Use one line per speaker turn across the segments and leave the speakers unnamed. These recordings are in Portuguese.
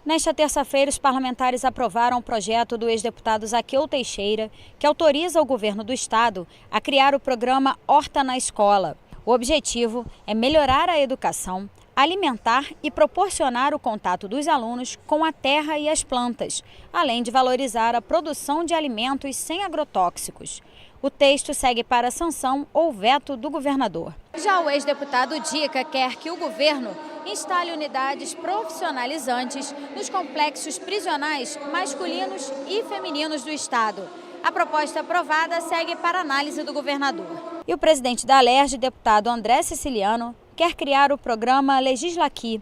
Nesta terça-feira, os parlamentares aprovaram o projeto do ex-deputado Zaqueu Teixeira, que autoriza o governo do estado a criar o programa Horta na Escola. O objetivo é melhorar a educação, alimentar e proporcionar o contato dos alunos com a terra e as plantas, além de valorizar a produção de alimentos sem agrotóxicos. O texto segue para sanção ou veto do governador. Já o ex-deputado Dica quer que o governo instale unidades profissionalizantes nos complexos prisionais masculinos e femininos do estado. A proposta aprovada segue para análise do governador. E o presidente da Alerj, deputado André Siciliano, quer criar o programa Legislaqui.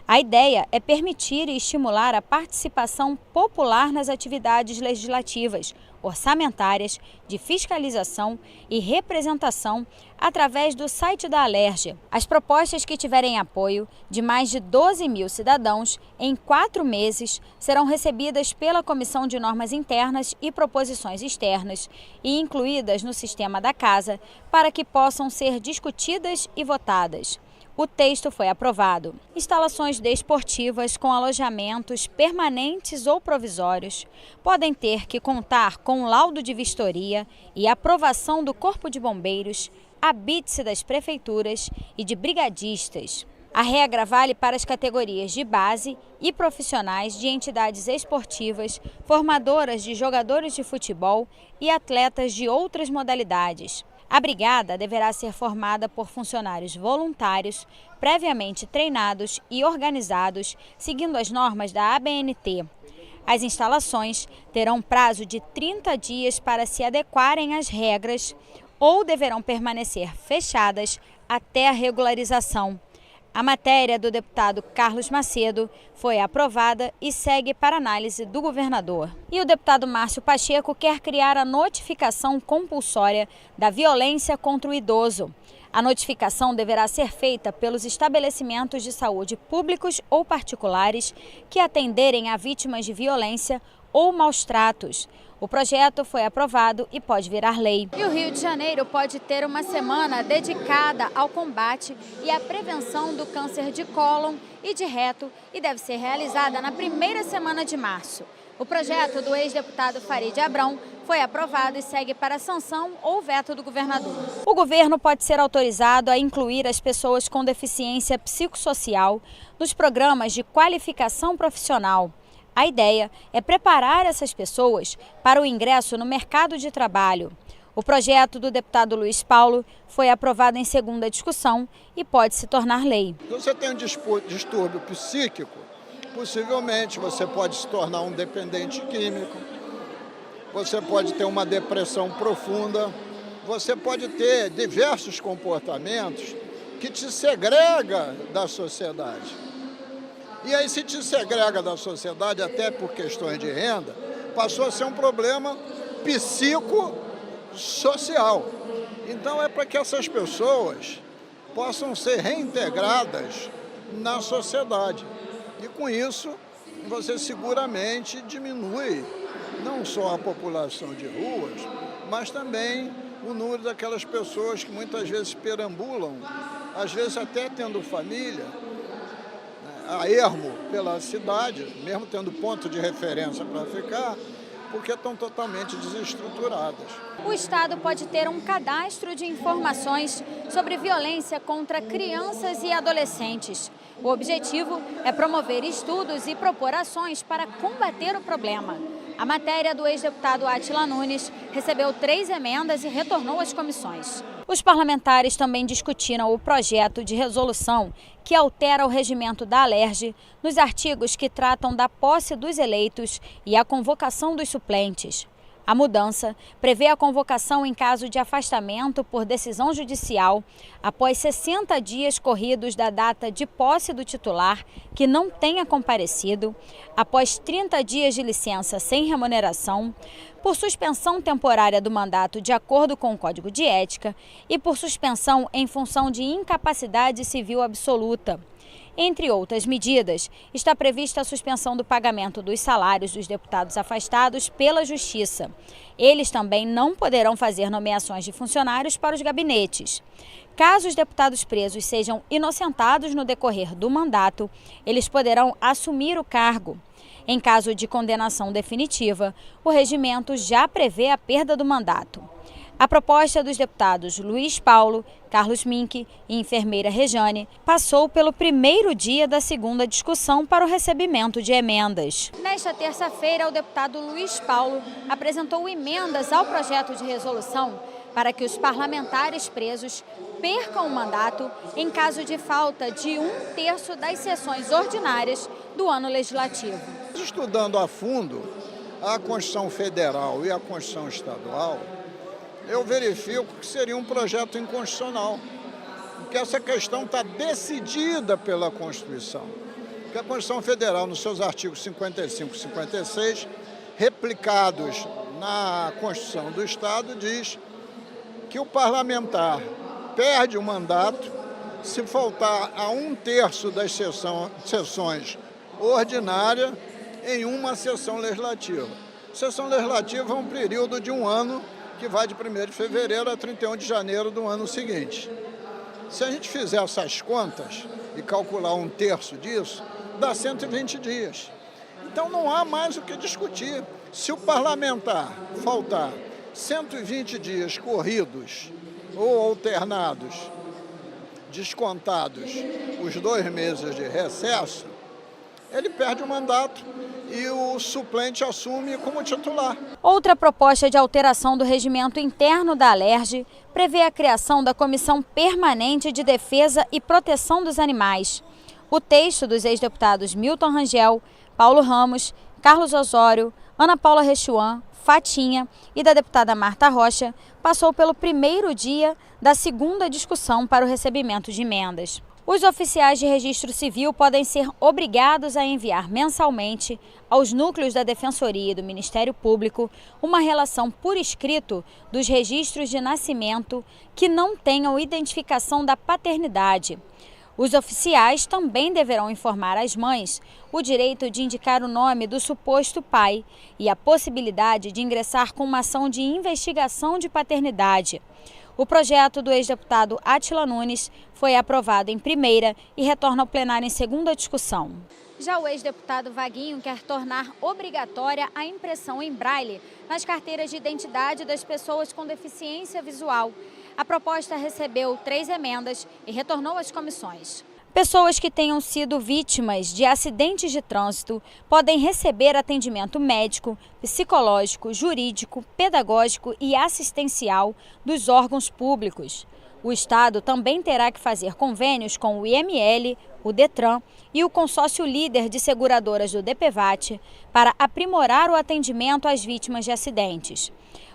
A ideia é permitir e estimular a participação popular nas atividades legislativas, orçamentárias, de fiscalização e representação através do site da Alerj. As propostas que tiverem apoio de mais de 12 mil cidadãos em 4 meses serão recebidas pela Comissão de Normas Internas e Proposições Externas e incluídas no sistema da Casa para que possam ser discutidas e votadas. O texto foi aprovado. Instalações desportivas com alojamentos permanentes ou provisórios podem ter que contar com laudo de vistoria e aprovação do Corpo de Bombeiros, habite-se das prefeituras e de brigadistas. A regra vale para as categorias de base e profissionais de entidades esportivas, formadoras de jogadores de futebol e atletas de outras modalidades. A brigada deverá ser formada por funcionários voluntários, previamente treinados e organizados, seguindo as normas da ABNT. As instalações terão prazo de 30 dias para se adequarem às regras ou deverão permanecer fechadas até a regularização. A matéria do deputado Carlos Macedo foi aprovada e segue para análise do governador. E o deputado Márcio Pacheco quer criar a notificação compulsória da violência contra o idoso. A notificação deverá ser feita pelos estabelecimentos de saúde públicos ou particulares que atenderem a vítimas de violência ou maus-tratos. O projeto foi aprovado e pode virar lei. E o Rio de Janeiro pode ter uma semana dedicada ao combate e à prevenção do câncer de cólon e de reto e deve ser realizada na primeira semana de março. O projeto do ex-deputado Farid Abrão foi aprovado e segue para sanção ou veto do governador. O governo pode ser autorizado a incluir as pessoas com deficiência psicossocial nos programas de qualificação profissional. A ideia é preparar essas pessoas para o ingresso no mercado de trabalho. O projeto do deputado Luiz Paulo foi aprovado em segunda discussão e pode se tornar lei.
Se você tem um distúrbio psíquico, possivelmente você pode se tornar um dependente químico, você pode ter uma depressão profunda, você pode ter diversos comportamentos que te segrega da sociedade. E aí, se te segrega da sociedade, até por questões de renda, passou a ser um problema psicossocial. Então, é para que essas pessoas possam ser reintegradas na sociedade. E com isso, você seguramente diminui não só a população de ruas, mas também o número daquelas pessoas que muitas vezes perambulam, às vezes até tendo família, a ermo pela cidade, mesmo tendo ponto de referência para ficar, porque estão totalmente desestruturadas.
O Estado pode ter um cadastro de informações sobre violência contra crianças e adolescentes. O objetivo é promover estudos e propor ações para combater o problema. A matéria do ex-deputado Átila Nunes recebeu 3 emendas e retornou às comissões. Os parlamentares também discutiram o projeto de resolução que altera o regimento da Alerj nos artigos que tratam da posse dos eleitos e a convocação dos suplentes. A mudança prevê a convocação em caso de afastamento por decisão judicial após 60 dias corridos da data de posse do titular que não tenha comparecido, após 30 dias de licença sem remuneração, por suspensão temporária do mandato de acordo com o Código de Ética e por suspensão em função de incapacidade civil absoluta. Entre outras medidas, está prevista a suspensão do pagamento dos salários dos deputados afastados pela Justiça. Eles também não poderão fazer nomeações de funcionários para os gabinetes. Caso os deputados presos sejam inocentados no decorrer do mandato, eles poderão assumir o cargo. Em caso de condenação definitiva, o regimento já prevê a perda do mandato. A proposta dos deputados Luiz Paulo, Carlos Mink e enfermeira Rejane passou pelo primeiro dia da segunda discussão para o recebimento de emendas. Nesta terça-feira, o deputado Luiz Paulo apresentou emendas ao projeto de resolução para que os parlamentares presos percam o mandato em caso de falta de 1/3 das sessões ordinárias do ano legislativo.
Estudando a fundo a Constituição Federal e a Constituição Estadual, eu verifico que seria um projeto inconstitucional, porque essa questão está decidida pela Constituição. Porque a Constituição Federal, nos seus artigos 55 e 56, replicados na Constituição do Estado, diz que o parlamentar perde o mandato se faltar a 1/3 das sessões ordinárias em uma sessão legislativa. Sessão legislativa é um período de um ano que vai de 1º de fevereiro a 31 de janeiro do ano seguinte. Se a gente fizer essas contas e calcular 1/3 disso, dá 120 dias. Então não há mais o que discutir. Se o parlamentar faltar 120 dias corridos ou alternados, descontados os 2 meses de recesso, ele perde o mandato e o suplente assume como titular.
Outra proposta de alteração do regimento interno da Alerj prevê a criação da Comissão Permanente de Defesa e Proteção dos Animais. O texto dos ex-deputados Milton Rangel, Paulo Ramos, Carlos Osório, Ana Paula Rechuan, Fatinha e da deputada Marta Rocha passou pelo primeiro dia da segunda discussão para o recebimento de emendas. Os oficiais de registro civil podem ser obrigados a enviar mensalmente aos núcleos da Defensoria e do Ministério Público uma relação por escrito dos registros de nascimento que não tenham identificação da paternidade. Os oficiais também deverão informar às mães o direito de indicar o nome do suposto pai e a possibilidade de ingressar com uma ação de investigação de paternidade. O projeto do ex-deputado Átila Nunes foi aprovado em primeira e retorna ao plenário em segunda discussão. Já o ex-deputado Vaguinho quer tornar obrigatória a impressão em braille nas carteiras de identidade das pessoas com deficiência visual. A proposta recebeu 3 emendas e retornou às comissões. Pessoas que tenham sido vítimas de acidentes de trânsito podem receber atendimento médico, psicológico, jurídico, pedagógico e assistencial dos órgãos públicos. O Estado também terá que fazer convênios com o IML, o Detran e o consórcio líder de seguradoras do DPVAT para aprimorar o atendimento às vítimas de acidentes.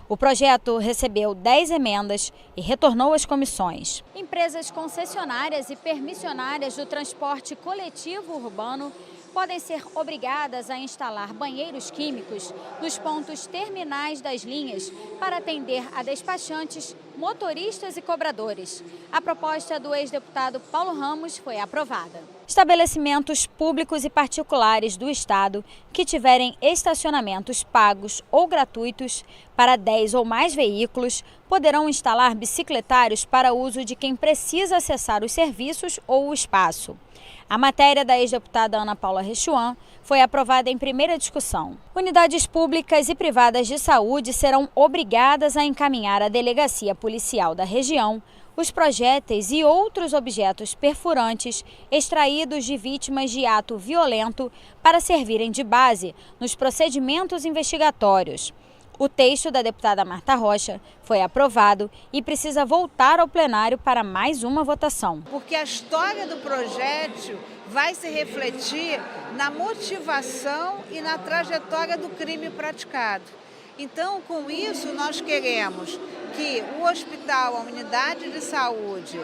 O projeto recebeu 10 emendas e retornou às comissões. Empresas concessionárias e permissionárias do transporte coletivo urbano podem ser obrigadas a instalar banheiros químicos nos pontos terminais das linhas para atender a despachantes, motoristas e cobradores. A proposta do ex-deputado Paulo Ramos foi aprovada. Estabelecimentos públicos e particulares do Estado que tiverem estacionamentos pagos ou gratuitos para 10 ou mais veículos poderão instalar bicicletários para uso de quem precisa acessar os serviços ou o espaço. A matéria da ex-deputada Ana Paula Rechuan foi aprovada em primeira discussão. Unidades públicas e privadas de saúde serão obrigadas a encaminhar à delegacia policial da região os projéteis e outros objetos perfurantes extraídos de vítimas de ato violento para servirem de base nos procedimentos investigatórios. O texto da deputada Marta Rocha foi aprovado e precisa voltar ao plenário para mais uma votação.
Porque a história do projétil vai se refletir na motivação e na trajetória do crime praticado. Então, com isso, nós queremos que o hospital, a unidade de saúde,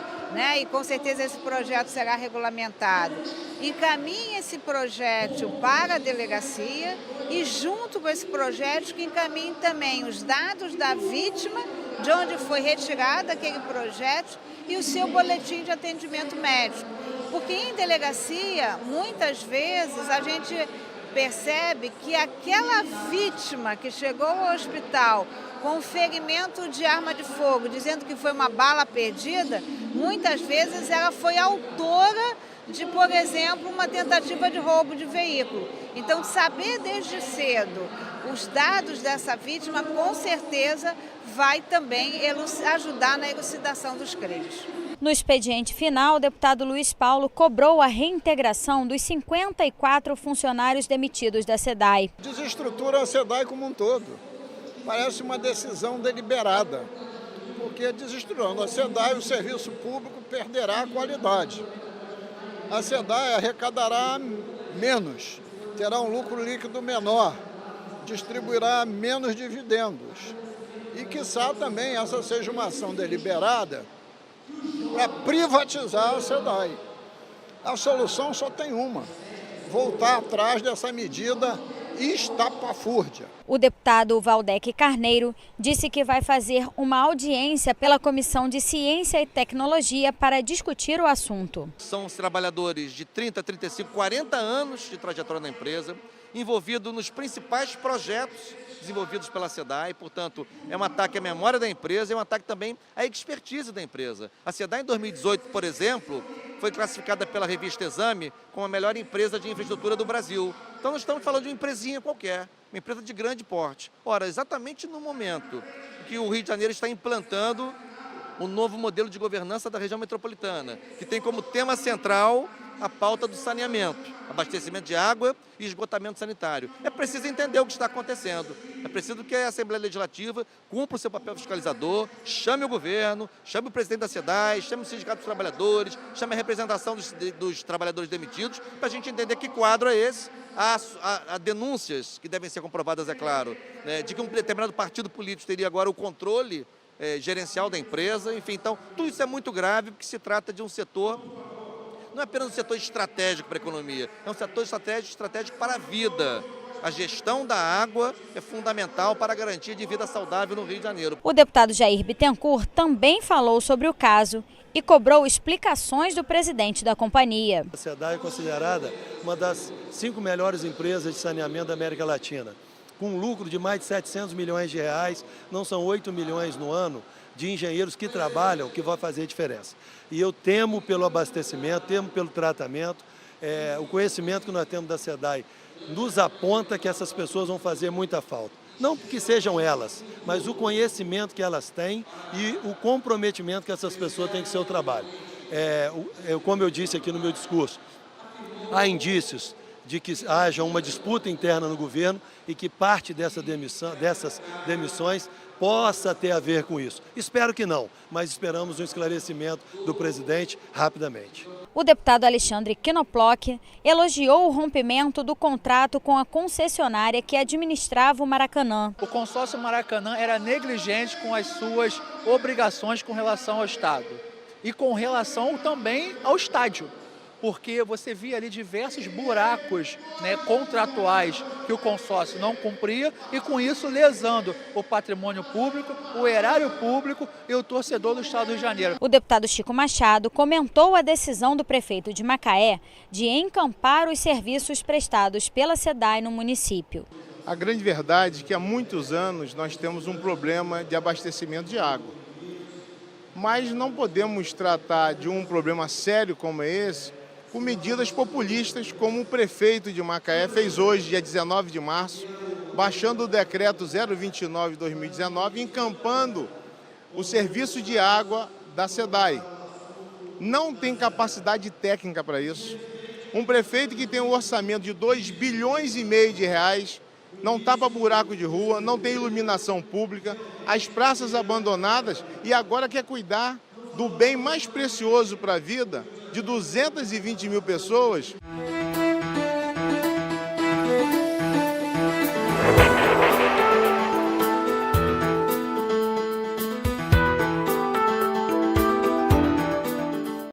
e com certeza esse projeto será regulamentado, encaminhe esse projétil para a delegacia e, junto com esse projétil, que encaminhe também os dados da vítima, de onde foi retirado aquele projétil e o seu boletim de atendimento médico. Porque em delegacia, muitas vezes, a gente percebe que aquela vítima que chegou ao hospital com ferimento de arma de fogo, dizendo que foi uma bala perdida, muitas vezes ela foi autora de, por exemplo, uma tentativa de roubo de veículo. Então, saber desde cedo os dados dessa vítima, com certeza, vai também ajudar na elucidação dos crimes.
No expediente final, o deputado Luiz Paulo cobrou a reintegração dos 54 funcionários demitidos da SEDAI.
Desestrutura a SEDAI como um todo. Parece uma decisão deliberada, porque desestruturando a SEDAI, o serviço público perderá a qualidade. A SEDAI arrecadará menos, terá um lucro líquido menor, distribuirá menos dividendos. E, quiçá, também essa seja uma ação deliberada para privatizar a SEDAI. A solução só tem uma: voltar atrás dessa medida estapafúrdia.
O deputado Valdec Carneiro disse que vai fazer uma audiência pela Comissão de Ciência e Tecnologia para discutir o assunto.
São os trabalhadores de 30, 35, 40 anos de trajetória na empresa, envolvidos nos principais projetos desenvolvidos pela SEDAI, portanto, é um ataque à memória da empresa, é um ataque também à expertise da empresa. A SEDAI, em 2018, por exemplo, foi classificada pela revista Exame como a melhor empresa de infraestrutura do Brasil. Então, nós estamos falando de uma empresinha qualquer, uma empresa de grande porte. Ora, exatamente no momento que o Rio de Janeiro está implantando um novo modelo de governança da região metropolitana, que tem como tema central a pauta do saneamento, abastecimento de água e esgotamento sanitário. É preciso entender o que está acontecendo. É preciso que a Assembleia Legislativa cumpra o seu papel fiscalizador, chame o governo, chame o presidente da SEDAI, chame o Sindicato dos Trabalhadores, chame a representação dos trabalhadores demitidos, para a gente entender que quadro é esse. Há denúncias que devem ser comprovadas, é claro, né, de que um determinado partido político teria agora o controle gerencial da empresa. Enfim, então, tudo isso é muito grave, porque se trata de um setor, não é apenas um setor estratégico para a economia, é um setor estratégico para a vida. A gestão da água é fundamental para a garantia de vida saudável no Rio de Janeiro.
O deputado Jair Bittencourt também falou sobre o caso e cobrou explicações do presidente da companhia.
A SEDAI é considerada uma das 5 melhores empresas de saneamento da América Latina, com um lucro de mais de 700 milhões de reais, não são 8 milhões no ano, de engenheiros que trabalham, que vai fazer diferença. E eu temo pelo abastecimento, temo pelo tratamento, o conhecimento que nós temos da SEDAI nos aponta que essas pessoas vão fazer muita falta. Não porque sejam elas, mas o conhecimento que elas têm e o comprometimento que essas pessoas têm com o seu trabalho. Como eu disse aqui no meu discurso, há indícios de que haja uma disputa interna no governo e que parte dessas demissões possa ter a ver com isso. Espero que não, mas esperamos um esclarecimento do presidente rapidamente.
O deputado Alexandre Knoploch elogiou o rompimento do contrato com a concessionária que administrava o Maracanã.
O consórcio Maracanã era negligente com as suas obrigações com relação ao Estado e com relação também ao estádio, porque você via ali diversos buracos, né, contratuais que o consórcio não cumpria e com isso lesando o patrimônio público, o erário público e o torcedor do Estado do Rio de Janeiro.
O deputado Chico Machado comentou a decisão do prefeito de Macaé de encampar os serviços prestados pela SEDAI no município.
A grande verdade é que há muitos anos nós temos um problema de abastecimento de água. Mas não podemos tratar de um problema sério como esse com medidas populistas, como o prefeito de Macaé fez hoje, dia 19 de março, baixando o decreto 029/2019, encampando o serviço de água da SEDAI. Não tem capacidade técnica para isso. Um prefeito que tem um orçamento de 2,5 bilhões de reais, não tapa buraco de rua, não tem iluminação pública, as praças abandonadas e agora quer cuidar do bem mais precioso para a vida de 220 mil pessoas.